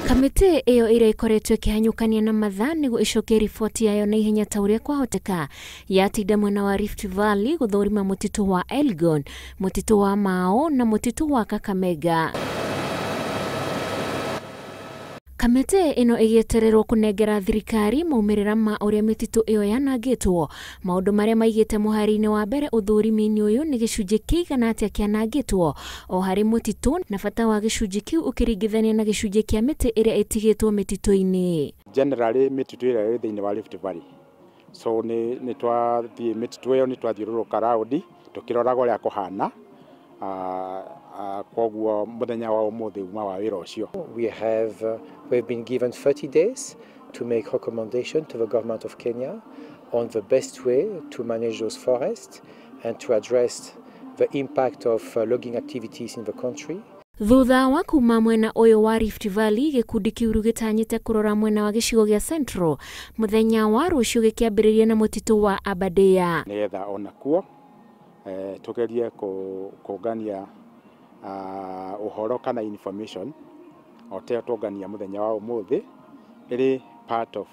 Kamĩtĩ ĩyo ĩrĩa ĩkoretwo ĩkĩhanyũkania na mathaa nĩguo ĩcokie riboti yayo na ihenya ta ũrĩa kwahoteka yatinda mwena wa Rift Valley gũthũrima mũtitũ wa Elgon, mũtitũ wa Mao na mũtitũ wa Kakamega. Kamĩtĩ ĩno ĩgĩetererwo kũnengera thirikari maumĩrĩra ma ũrĩa mĩtitũ ĩyo yanangĩtwo. Maũndũ marĩa maigĩte mũhari-inĩ wa mbere ũthũrimi-inĩ ũyũ nĩ gĩcunjĩ kĩigana atĩa kĩanangĩtwo o harĩ mũtitũ na bata wa gĩcunjĩ kĩu ũkĩringithania na gĩcunjĩ kĩa mĩtĩ ĩrĩa ĩtigĩtwo mĩtitũ-inĩ. Generally mĩtitũ ĩrĩa ĩ thĩinĩ wa Rift Valley. So nĩ twathiĩ mĩtitũ ĩyo nĩ twathiũrũrũka raundi tũkĩroraga ũrĩa kũhana. We've been given 30 days to make recommendations to the government of Kenya on the best way to manage those forests and to address the impact of logging activities in the country. Thutha wa kuma mwena ũyũ wa Rift Valley, gĩkundi kĩu gĩtanyĩte kũrora mwena wa gĩcigo gĩa Central mũthenya wa rũciũ gĩkĩambĩrĩria na mũtitũ wa Aberdare. Nĩgetha ona kuo tugerie kũngania ũhoro kana information o te tũngania mũthenya wa ũmũthĩ ĩrĩ part of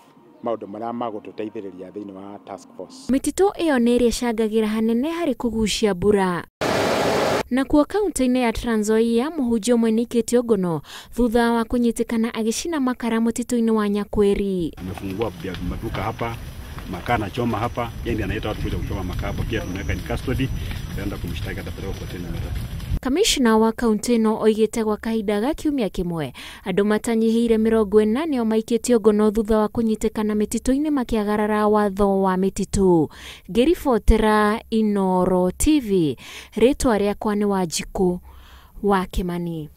maũndũ marĩa magũtũteithĩrĩria thĩinĩ wa task force. Mĩtitũ ĩyo nĩ ĩrĩa ĩcangagĩra hanene harĩ kũgucia mbura. Nakuo kaunti-inĩ ya Trans Nzoia mũhunjia ũmwe nĩaikĩtio ngono thutha wa kũnyitĩkana agĩcina makara mũtitũ-inĩ wa Nyakweri. Amefungua maduka hapa, makaa na choma hapa, yeye ndiye anaita watu kuja kuchoma makaa hapa, pia tumeweka in custody, tunaenda kumshtaki atapelekwa kotini mara. Kamishna wa kaunti ĩno oigĩte gwa kahinda ga kiumia kĩmwe andũ matanyihĩire 40 nĩo maikĩtio ngono thutha wa kũnyitĩkana mĩtitũ-inĩ makĩagarara watho wa mĩtitũ. Ngĩribotera Inooro TV, rĩtwa rĩakwa nĩ Wanjikũ wa Kĩmani.